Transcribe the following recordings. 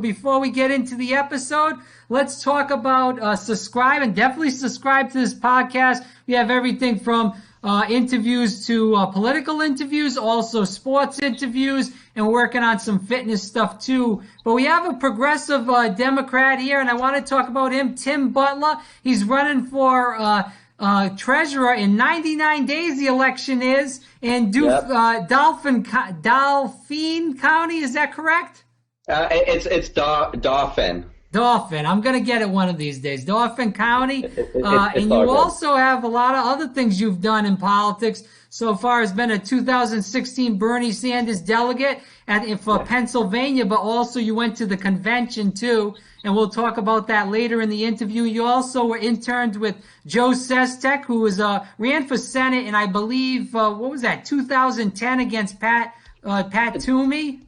before we get into the episode, let's talk about subscribe, and definitely subscribe to this podcast. We have everything from interviews to political interviews, also sports interviews, and we're working on some fitness stuff too. But we have a progressive Democrat here, and I want to talk about him, Tim Butler. He's running for treasurer in 99 days. The election is in Dauphin County. Is that correct? It's Dauphin. Dauphin. I'm going to get it one of these days. Dauphin County. And you also have a lot of other things you've done in politics. So far has been a 2016 Bernie Sanders delegate for Pennsylvania, but also you went to the convention too. And we'll talk about that later in the interview. You also were interned with Joe Sestek, who ran for Senate in, I believe, what was that, 2010 against Pat Toomey?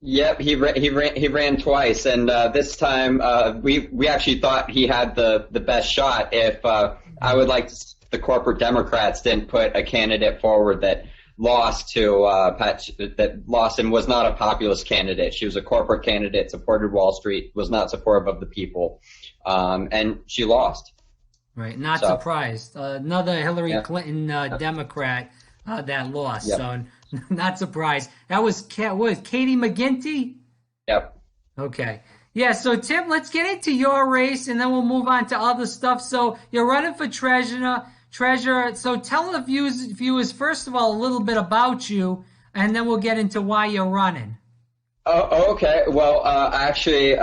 Yep, he ran twice, and this time we actually thought he had the best shot. If I would like to, the corporate Democrats didn't put a candidate forward that lost to that lost and was not a populist candidate. She was a corporate candidate, supported Wall Street, was not supportive of the people, and she lost. Right, not surprised. Another Hillary Clinton Democrat that lost. Yep. So not surprised. That was Katie McGinty? Yep. Okay. Yeah, so Tim, let's get into your race, and then we'll move on to other stuff. So you're running for treasurer. So tell the viewers, first of all, a little bit about you, and then we'll get into why you're running. Oh, okay. Well, I actually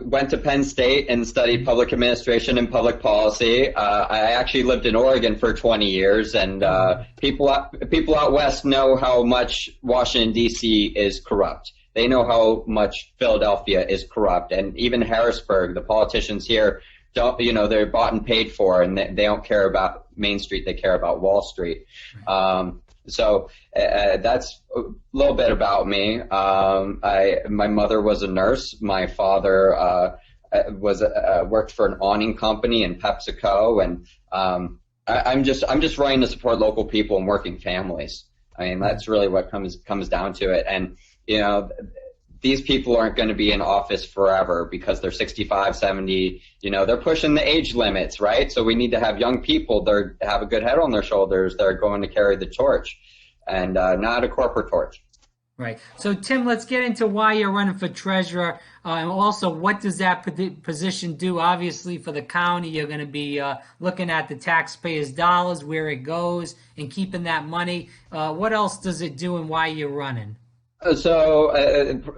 went to Penn State and studied public administration and public policy. I actually lived in Oregon for 20 years, and people out west know how much Washington, D.C. is corrupt. They know how much Philadelphia is corrupt, and even Harrisburg, the politicians here don't, they're bought and paid for, and they don't care about Main Street, they care about Wall Street. So that's a little bit about me. My mother was a nurse. My father worked for an awning company in PepsiCo, and I'm just running to support local people and working families. I mean, that's really what comes down to it. And these people aren't going to be in office forever because they're 65, 70, they're pushing the age limits, right? So we need to have young people that have a good head on their shoulders that are going to carry the torch and not a corporate torch. Right. So, Tim, let's get into why you're running for treasurer, and also what does that position do? Obviously, for the county, you're going to be looking at the taxpayers' dollars, where it goes, and keeping that money. What else does it do, and why you're running? So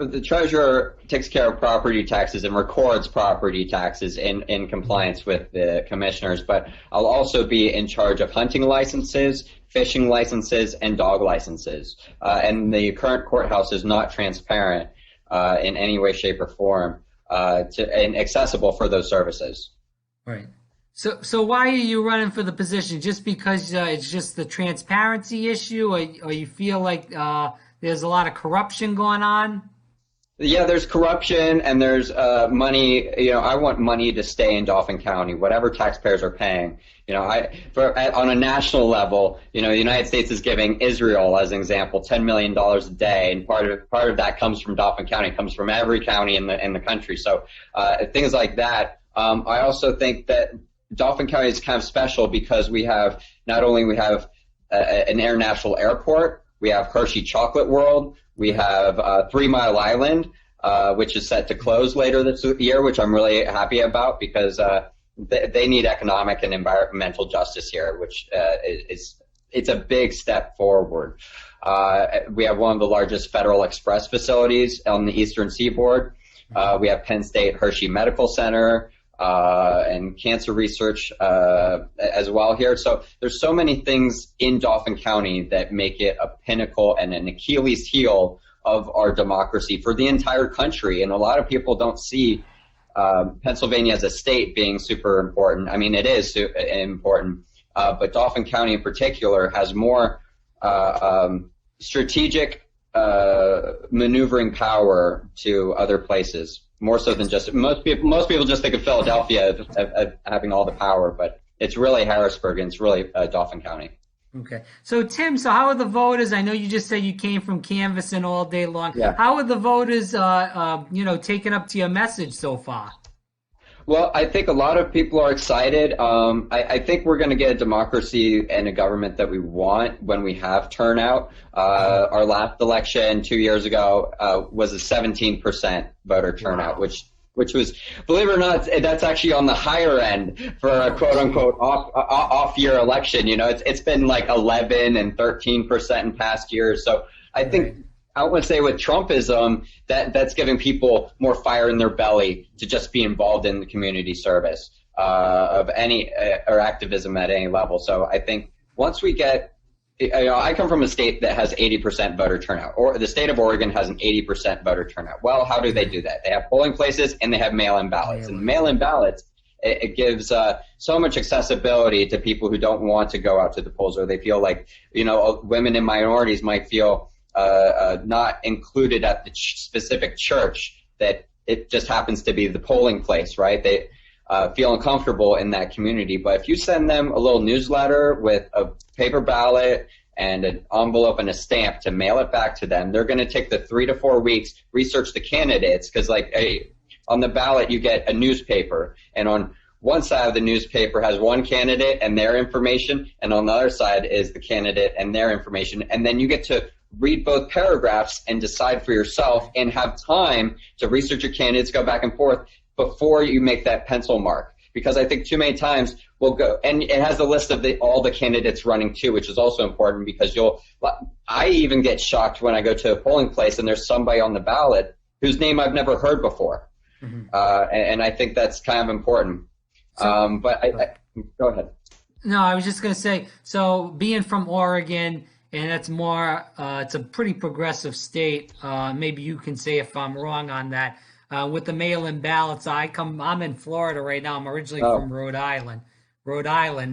the treasurer takes care of property taxes and records property taxes in compliance with the commissioners, but I'll also be in charge of hunting licenses, fishing licenses, and dog licenses. And the current courthouse is not transparent in any way, shape, or form and accessible for those services. Right. So why are you running for the position? Just because it's just the transparency issue, or you feel like there's a lot of corruption going on? Yeah, there's corruption and there's money. I want money to stay in Dauphin County, whatever taxpayers are paying. On a national level, the United States is giving Israel, as an example, $10 million a day, and part of that comes from Dauphin County, comes from every county in the country. So things like that. I also think that Dauphin County is kind of special because we have an international airport. We have Hershey Chocolate World. We have 3 Mile Island, which is set to close later this year, which I'm really happy about because they need economic and environmental justice here, which it's a big step forward. We have one of the largest Federal Express facilities on the Eastern Seaboard. We have Penn State Hershey Medical Center. And cancer research as well here. So there's so many things in Dauphin County that make it a pinnacle and an Achilles heel of our democracy for the entire country. And a lot of people don't see Pennsylvania as a state being super important. I mean, it is important, but Dauphin County in particular has more strategic maneuvering power to other places. More so than just most people just think of Philadelphia as having all the power, but it's really Harrisburg and it's really Dauphin County. Okay. So Tim, so how are the voters? I know you just said you came from canvassing all day long. Yeah. How are the voters, taking up to your message so far? Well, I think a lot of people are excited. I think we're going to get a democracy and a government that we want when we have turnout. Our last election 2 years ago was a 17% voter turnout, Wow. which was, believe it or not, that's actually on the higher end for a quote unquote off year election. It's been like 11 and 13% in past years. So I think. Right. I would say with Trumpism, that's giving people more fire in their belly to just be involved in the community service of any or activism at any level. So I think once we get, I come from a state that has 80% voter turnout, or the state of Oregon has an 80% voter turnout. Well, how do they do that? They have polling places and they have mail-in ballots. And mail-in ballots, it gives so much accessibility to people who don't want to go out to the polls, or they feel like, women and minorities might feel not included at the specific church that it just happens to be the polling place, right? They feel uncomfortable in that community. But if you send them a little newsletter with a paper ballot and an envelope and a stamp to mail it back to them, they're going to take the 3 to 4 weeks, research the candidates, because on the ballot you get a newspaper, and on one side of the newspaper has one candidate and their information, and on the other side is the candidate and their information, and then you get to read both paragraphs and decide for yourself and have time to research your candidates, go back and forth before you make that pencil mark. Because I think too many times we'll go, and it has a list of all the candidates running too, which is also important, because I even get shocked when I go to a polling place and there's somebody on the ballot whose name I've never heard before. Mm-hmm. And I think that's kind of important. Go ahead. No, I was just going to say, so being from Oregon, and it's more, it's a pretty progressive state. Maybe you can say if I'm wrong on that. With the mail-in ballots, I'm in Florida right now. I'm originally from Rhode Island,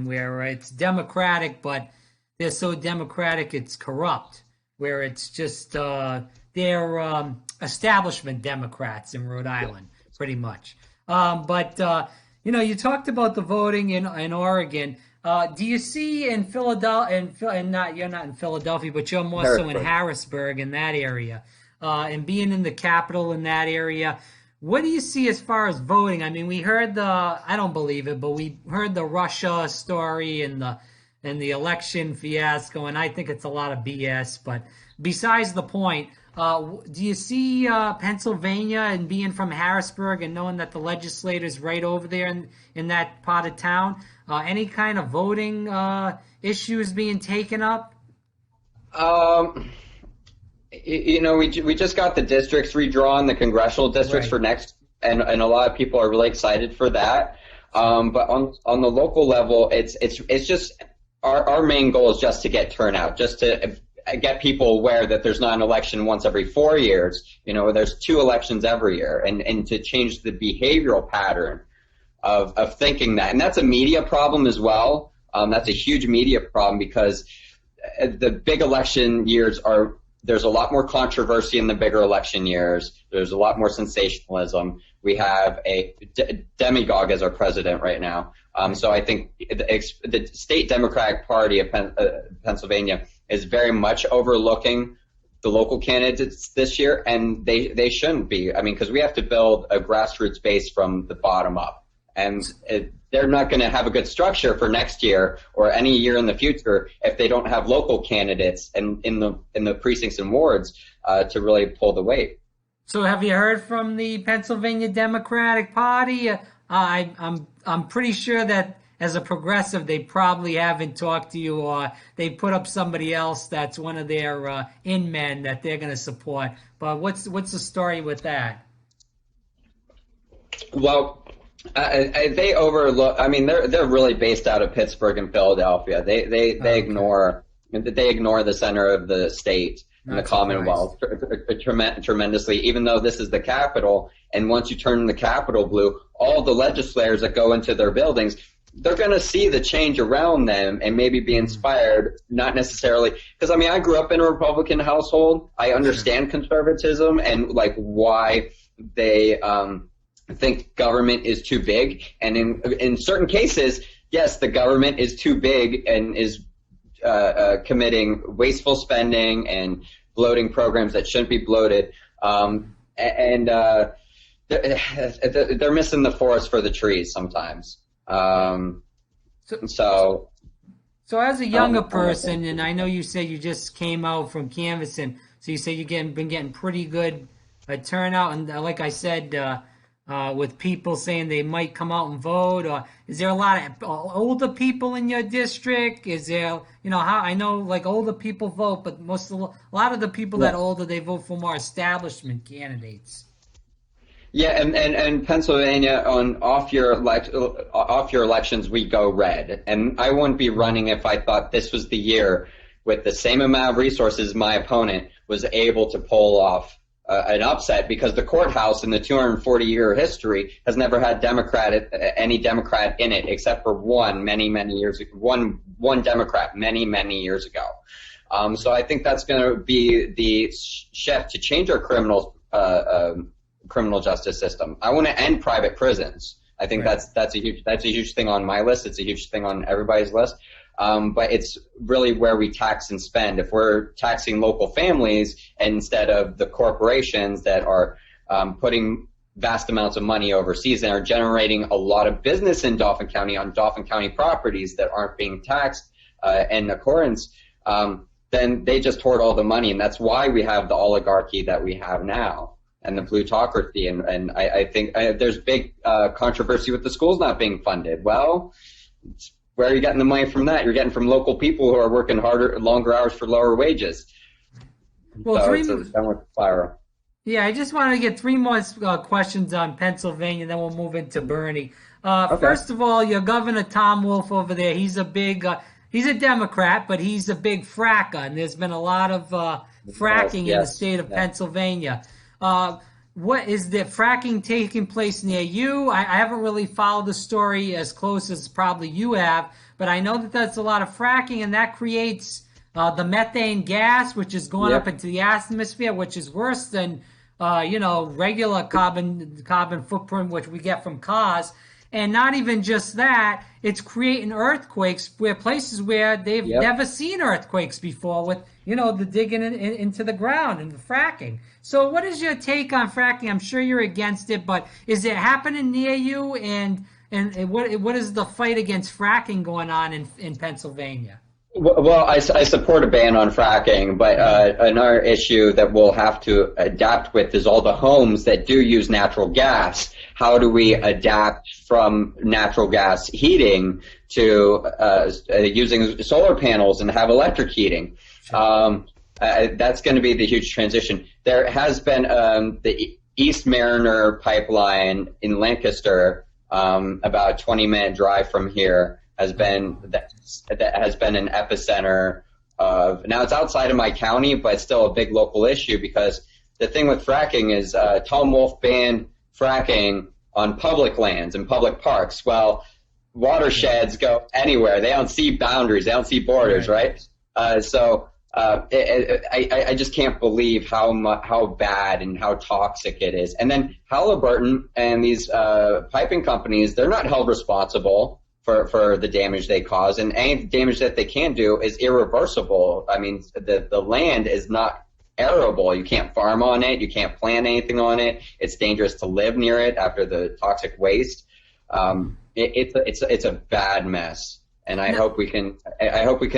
where it's Democratic, but they're so Democratic it's corrupt, where it's just, they're establishment Democrats in Rhode Island, pretty much. You talked about the voting in Oregon. Do you see in Philadelphia, you're not in Philadelphia, but you're more so in Harrisburg, in that area, and being in the capital in that area, what do you see as far as voting? I mean, we heard I don't believe it, but we heard the Russia story and the election fiasco, and I think it's a lot of BS, but besides the point, do you see Pennsylvania, and being from Harrisburg and knowing that the legislator's right over there in that part of town, any kind of voting issues being taken up? We just got the districts redrawn, the congressional districts for next, and a lot of people are really excited for that. But on the local level, it's just our main goal is just to get turnout, just to get people aware that there's not an election once every 4 years. There's 2 elections every year, and to change the behavioral pattern of thinking that. And that's a media problem as well. That's a huge media problem, because the big election years there's a lot more controversy in the bigger election years. There's a lot more sensationalism. We have a demagogue as our president right now. So I think the state Democratic Party of Pennsylvania is very much overlooking the local candidates this year, and they shouldn't be. I mean, because we have to build a grassroots base from the bottom up. And they're not going to have a good structure for next year or any year in the future if they don't have local candidates in the precincts and wards to really pull the weight. So have you heard from the Pennsylvania Democratic Party? I'm pretty sure that as a progressive, they probably haven't talked to you, or they put up somebody else that's one of their in-men that they're going to support. But what's the story with that? Well, they overlook. I mean, they're really based out of Pittsburgh and Philadelphia. They ignore the center of the state and the Commonwealth tremendously. Even though this is the capital, and once you turn the Capitol blue, all the legislators that go into their buildings, they're going to see the change around them and maybe be inspired. Not necessarily, because I mean, I grew up in a Republican household. I understand conservatism and like why they think government is too big, and in certain cases, yes, the government is too big and is committing wasteful spending and bloating programs that shouldn't be bloated. They're missing the forest for the trees sometimes. So as a younger person, and I know you said you just came out from canvassing, so you say you've been getting pretty good turnout, and like I said, with people saying they might come out and vote, or is there a lot of older people in your district? Is there, how I know like older people vote, but a lot of the people that are older, they vote for more establishment candidates. Yeah, and Pennsylvania on off year elections we go red, and I wouldn't be running if I thought this was the year with the same amount of resources my opponent was able to pull off an upset, because the courthouse in the 240-year history has never had any Democrat in it except for one Democrat many years ago. So I think that's going to be the shift to change our criminal justice system. I want to end private prisons. I think that's a huge thing on my list. It's a huge thing on everybody's list. But it's really where we tax and spend. If we're taxing local families instead of the corporations that are putting vast amounts of money overseas and are generating a lot of business in Dauphin County on Dauphin County properties that aren't being taxed in accordance, then they just hoard all the money, and that's why we have the oligarchy that we have now and the plutocracy. And I think there's big controversy with the schools not being funded. Well, where are you getting the money from that? You're getting from local people who are working harder, longer hours for lower wages. Well, so it's a downward spiral. Yeah, I just wanted to get three more questions on Pennsylvania, then we'll move into Bernie. Okay. First of all, your Governor Tom Wolf over there, he's a Democrat, but he's a big fracker, and there's been a lot of fracking in the state of Pennsylvania. What is the fracking taking place near you? I haven't really followed the story as close as probably you have, but I know that there's a lot of fracking, and that creates the methane gas, which is going up into the atmosphere, which is worse than regular carbon footprint, which we get from cars. And not even just that, it's creating earthquakes places where they've never seen earthquakes before with, the digging into the ground and the fracking. So what is your take on fracking? I'm sure you're against it, but is it happening near you? And what is the fight against fracking going on in Pennsylvania? Well, I support a ban on fracking, but another issue that we'll have to adapt with is all the homes that do use natural gas. How do we adapt from natural gas heating to using solar panels and have electric heating? That's going to be the huge transition. There has been the East Mariner pipeline in Lancaster, about a 20-minute drive from here, has been an epicenter of. Now it's outside of my county, but it's still a big local issue, because the thing with fracking is Tom Wolf banned fracking on public lands and public parks. Well, watersheds go anywhere. They don't see boundaries. They don't see borders, right? I just can't believe how bad and how toxic it is. And then Halliburton and these piping companies, they're not held responsible for the damage they cause, and any damage that they can do is irreversible. I mean, the land is not arable. You can't farm on it. You can't plant anything on it. It's dangerous to live near it after the toxic waste. It's a bad mess, and I hope we can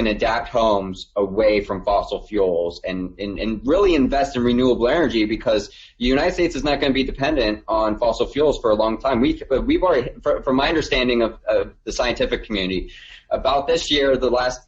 adapt homes away from fossil fuels and really invest in renewable energy, because the United States is not going to be dependent on fossil fuels for a long time. We've already, from my understanding of the scientific community, about this year, the last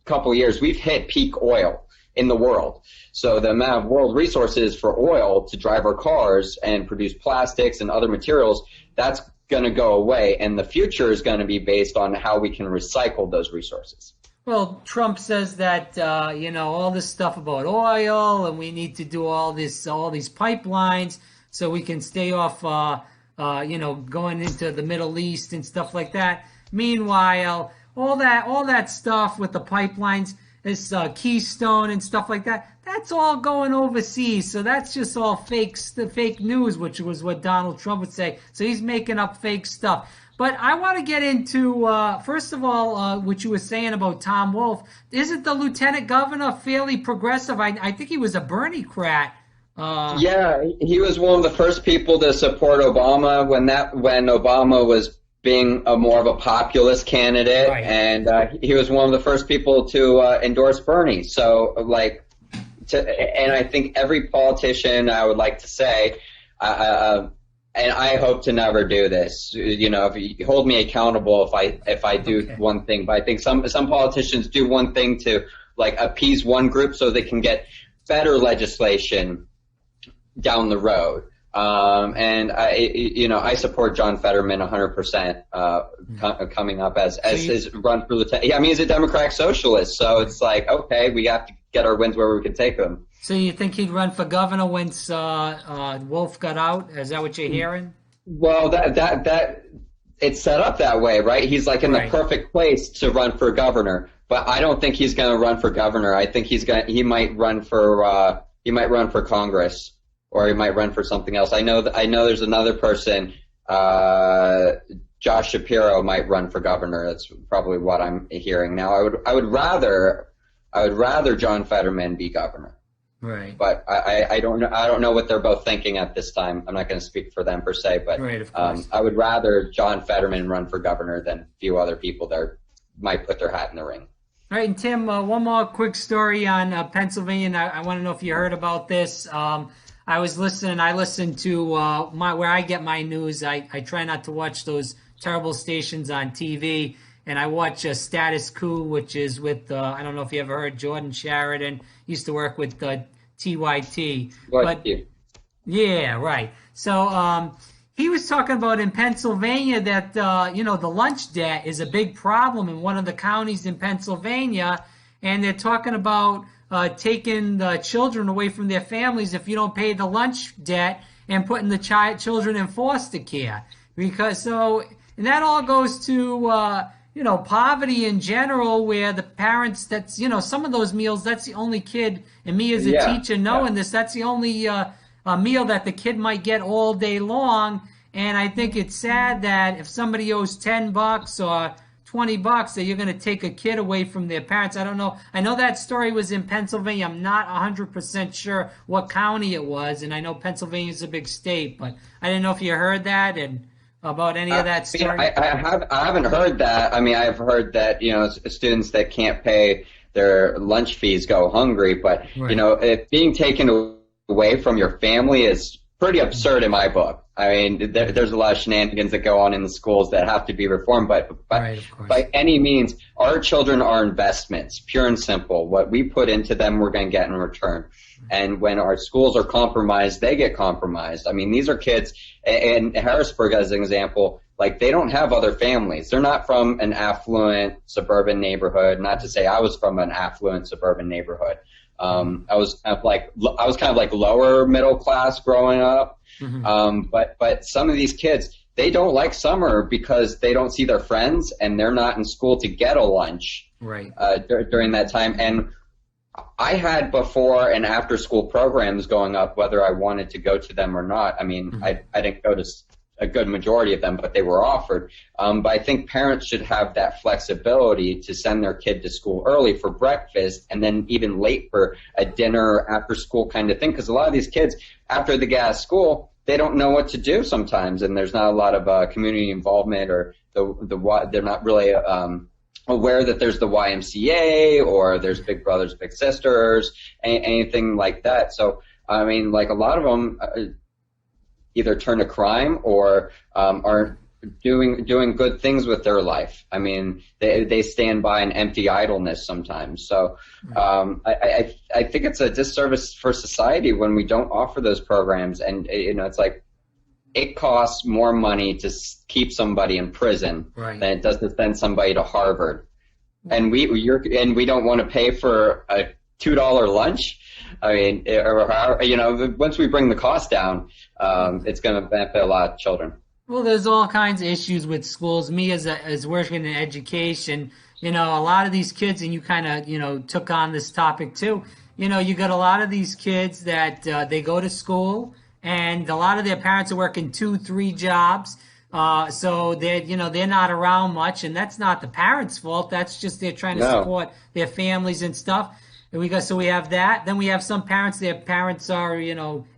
couple of years, we've hit peak oil in the world. So the amount of world resources for oil to drive our cars and produce plastics and other materials, that's going to go away, and the future is going to be based on how we can recycle those resources. Well, Trump says that all this stuff about oil, and we need to do all these pipelines so we can stay off going into the Middle East and stuff like that. Meanwhile, all that stuff with the pipelines, this Keystone and stuff like that. That's all going overseas, so that's just all fake news, which was what Donald Trump would say. So he's making up fake stuff. But I want to get into, first of all, what you were saying about Tom Wolf. Isn't the lieutenant governor fairly progressive? I think he was a Bernie-crat. Yeah, he was one of the first people to support Obama when Obama was being more of a populist candidate, Right. and he was one of the first people to endorse Bernie. So, and I think every politician, I would like to say, and I hope to never do this. If you hold me accountable if I do one thing, but I think some politicians do one thing to appease one group so they can get better legislation down the road. And I support John Fetterman 100% coming up as his run for lieutenant. Yeah, I mean, he's a Democratic socialist, so it's like, okay, we have to get our wins where we can take them. So you think he'd run for governor once Wolf got out? Is that what you're hearing? Well, that it's set up that way, right? He's in the perfect place to run for governor, but I don't think he's going to run for governor. I think he might run for Congress. Or he might run for something else. I know there's another person, Josh Shapiro might run for governor. That's probably what I'm hearing now. I would rather John Fetterman be governor. Right. But I don't know what they're both thinking at this time. I'm not going to speak for them per se, but right, of course. I would rather John Fetterman run for governor than a few other people that might put their hat in the ring. All right, and Tim, one more quick story on Pennsylvania. And I want to know if you heard about this. I listened to where I get my news. I try not to watch those terrible stations on TV, and I watch Status Quo, which is with I don't know if you ever heard Jordan Sheridan. Used to work with TYT. Yeah, right. So he was talking about in Pennsylvania that the lunch debt is a big problem in one of the counties in Pennsylvania, and they're talking about taking the children away from their families if you don't pay the lunch debt, and putting the children in foster care. And that all goes to poverty in general, where the parents, that's some of those meals, that's the only kid, and me as a teacher knowing this, that's the only meal that the kid might get all day long. And I think it's sad that if somebody owes $10 or $20 that you're going to take a kid away from their parents. I don't know. I know that story was in Pennsylvania. I'm not 100% sure what county it was, and I know Pennsylvania is a big state, but I didn't know if you heard that and about any of that story. I haven't heard that. I mean, I've heard that students that can't pay their lunch fees go hungry, but if being taken away from your family is pretty absurd in my book. I mean, there's a lot of shenanigans that go on in the schools that have to be reformed, but by any means, our children are investments, pure and simple. What we put into them, we're going to get in return. And when our schools are compromised, they get compromised. I mean, these are kids in Harrisburg, as an example, they don't have other families. They're not from an affluent suburban neighborhood. Not to say I was from an affluent suburban neighborhood. I was kind of like lower middle class growing up. Mm-hmm. But some of these kids, they don't like summer because they don't see their friends and they're not in school to get a lunch during that time. And I had before and after school programs going up, whether I wanted to go to them or not. I mean, mm-hmm. I didn't go to a good majority of them, but they were offered. But I think parents should have that flexibility to send their kid to school early for breakfast and then even late for a dinner after school kind of thing. Because a lot of these kids, after they get out of school, they don't know what to do sometimes, and there's not a lot of community involvement, or they're not really aware that there's the YMCA or there's Big Brothers Big Sisters, anything like that. So I mean, a lot of them either turn to crime or are doing good things with their life. I mean, they stand by an empty idleness sometimes. So I think it's a disservice for society when we don't offer those programs. And it's like it costs more money to keep somebody in prison than it does to send somebody to Harvard. And we don't want to pay for a $2 lunch. I mean, once we bring the cost down, it's going to benefit a lot of children. Well, there's all kinds of issues with schools. Me as working in education, a lot of these kids, and you kind of, took on this topic too. You got a lot of these kids that they go to school, and a lot of their parents are working 2, 3 jobs. So they're not around much, and that's not the parents' fault. That's just they're trying to No. support their families and stuff. And we have that. Then we have some parents. Their parents are,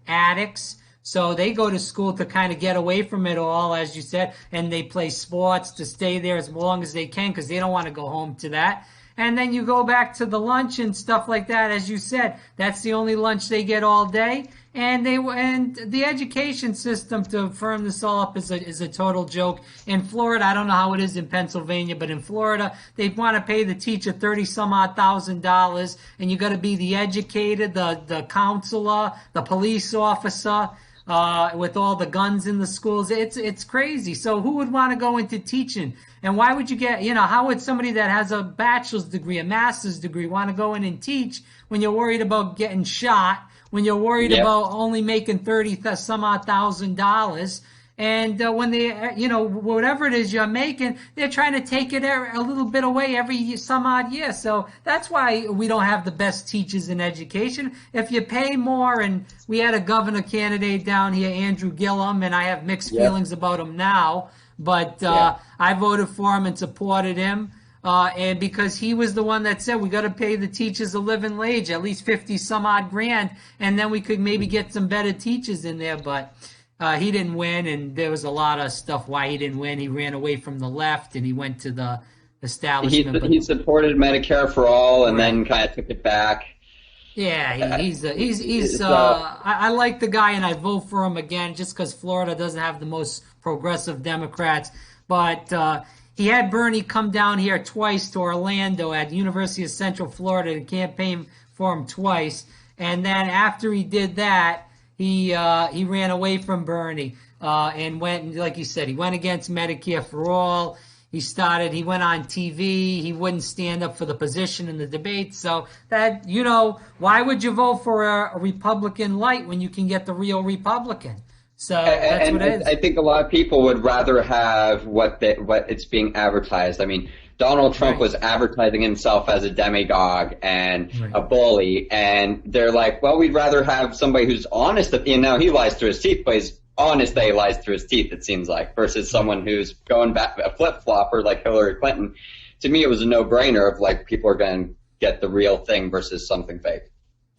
addicts. So they go to school to kind of get away from it all, as you said, and they play sports to stay there as long as they can because they don't want to go home to that. And then you go back to the lunch and stuff like that, as you said. That's the only lunch they get all day. And the education system, to firm this all up, is a total joke. In Florida, I don't know how it is in Pennsylvania, but in Florida, they want to pay the teacher $30-some-odd thousand, and you got to be the educated, the counselor, the police officer. With all the guns in the schools, it's crazy. So who would want to go into teaching? And why would you get, how would somebody that has a bachelor's degree, a master's degree, want to go in and teach when you're worried about getting shot, when you're worried about only making $30-some-odd thousand? And when they, whatever it is you're making, they're trying to take it a little bit away every some odd year. So that's why we don't have the best teachers in education. If you pay more, and we had a governor candidate down here, Andrew Gillum, and I have mixed feelings about him now, but I voted for him and supported him. And because he was the one that said we got to pay the teachers a living wage, at least 50-some-odd grand, and then we could maybe get some better teachers in there. But he didn't win, and there was a lot of stuff why he didn't win. He ran away from the left, and he went to the establishment. He supported Medicare for all, and then kind of took it back. Yeah, I like the guy, and I vote for him again just because Florida doesn't have the most progressive Democrats. But he had Bernie come down here twice to Orlando at the University of Central Florida to campaign for him twice, and then after he did that, he ran away from Bernie and went, like you said, he went against Medicare for all. He went on TV. He wouldn't stand up for the position in the debate. So that, why would you vote for a Republican light when you can get the real Republican? So that's what it is. I think a lot of people would rather have what it's being advertised. I mean, Donald Trump was advertising himself as a demagogue and a bully, and they're like, well, we'd rather have somebody who's honest. He lies through his teeth, but he's honest that he lies through his teeth, it seems like, versus someone who's going back a flip-flopper like Hillary Clinton. To me, it was a no-brainer of like people are going to get the real thing versus something fake.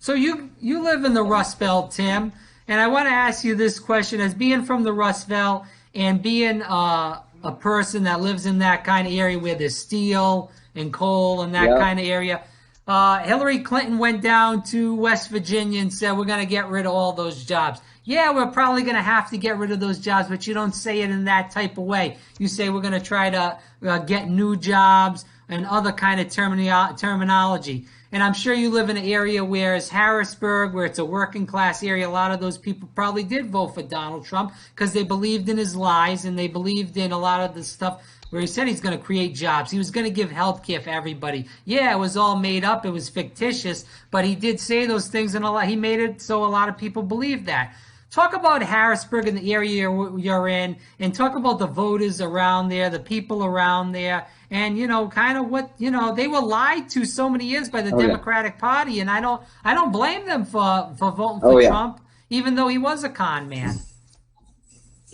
So you live in the Rust Belt, Tim, and I want to ask you this question. As being from the Rust Belt and being a person that lives in that kind of area where there's steel and coal and that kind of area, Hillary Clinton went down to West Virginia and said, we're going to get rid of all those jobs. Yeah, we're probably going to have to get rid of those jobs, but you don't say it in that type of way. You say we're going to try to get new jobs and other kind of terminology. And I'm sure you live in an area where it's Harrisburg, where it's a working class area. A lot of those people probably did vote for Donald Trump because they believed in his lies and they believed in a lot of the stuff where he said he's going to create jobs. He was going to give health care for everybody. Yeah, it was all made up. It was fictitious, but he did say those things, and he made it so a lot of people believed that. Talk about Harrisburg and the area you're in, and talk about the voters around there, the people around there, and kind of what they were lied to so many years by the Democratic Party, and I don't blame them for voting for Trump, even though he was a con man.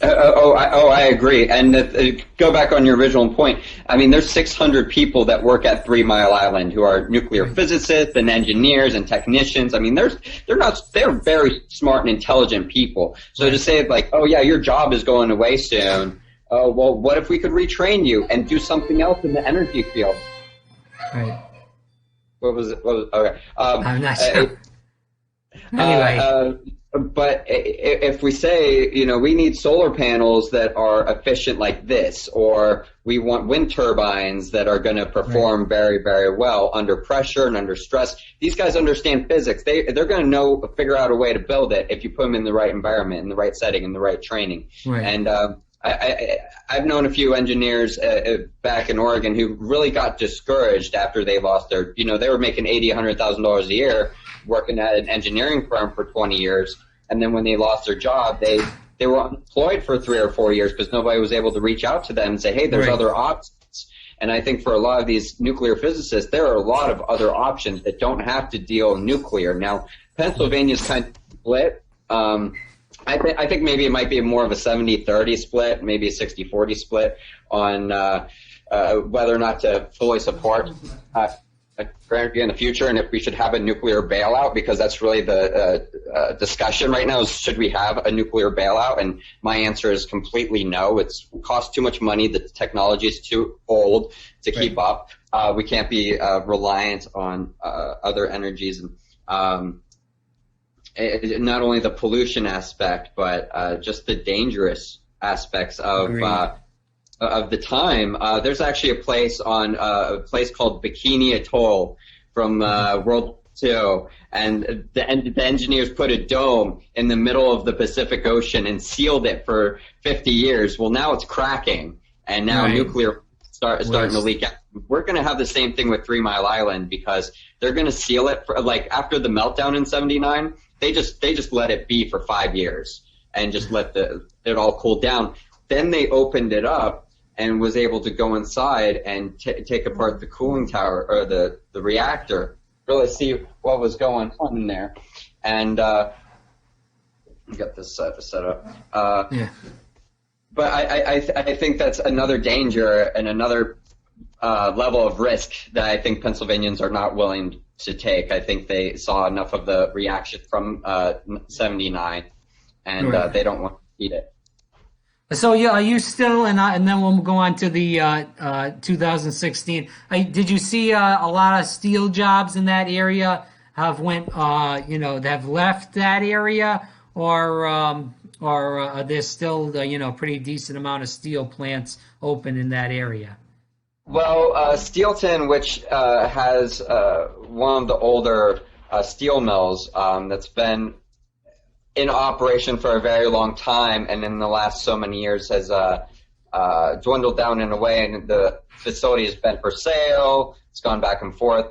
I agree. And go back on your original point. I mean, there's 600 people that work at 3 Mile Island who are nuclear physicists and engineers and technicians. I mean, they're very smart and intelligent people. So to say like, oh yeah, your job is going away soon. Oh, well, what if we could retrain you and do something else in the energy field? Right. What was it? Okay. I'm not sure. Anyway. But if we say, we need solar panels that are efficient like this, or we want wind turbines that are going to perform very, very well under pressure and under stress, these guys understand physics. They're going to figure out a way to build it if you put them in the right environment, in the right setting, in the right training. Right. And I've known a few engineers back in Oregon who really got discouraged after they lost their, they were making $80,000, $100,000 a year working at an engineering firm for 20 years. And then when they lost their job, they they were unemployed for 3 or 4 years because nobody was able to reach out to them and say, hey, there's other options. And I think for a lot of these nuclear physicists, there are a lot of other options that don't have to deal nuclear. Now, Pennsylvania's kind of split. I think maybe it might be more of a 70-30 split, maybe a 60-40 split on whether or not to fully support energy in the future, and if we should have a nuclear bailout, because that's really the discussion right now is, should we have a nuclear bailout? And my answer is completely no. It costs too much money. The technology is too old to keep up. We can't be reliant on other energies. And not only the pollution aspect, but just the dangerous aspects of the time. There's actually a place called Bikini Atoll from World War II, and the engineers put a dome in the middle of the Pacific Ocean and sealed it for 50 years. Well, now it's cracking, and now nuclear starting to leak out. We're going to have the same thing with 3 Mile Island, because they're going to seal it for, like, after the meltdown in '79. They just let it be for 5 years and just let it all cool down. Then they opened it up and was able to go inside and take apart the cooling tower or the reactor, really see what was going on in there. And get this set up. But I think that's another danger and another level of risk that I think Pennsylvanians are not willing to take. I think they saw enough of the reaction from '79, and they don't want to eat it. So are you still, and then we'll go on to the 2016. Did you see a lot of steel jobs in that area have have left that area, or are there still pretty decent amount of steel plants open in that area? Well, Steelton, which has one of the older steel mills that's been in operation for a very long time, and in the last so many years has dwindled down in a way, and the facility has been for sale. It's gone back and forth.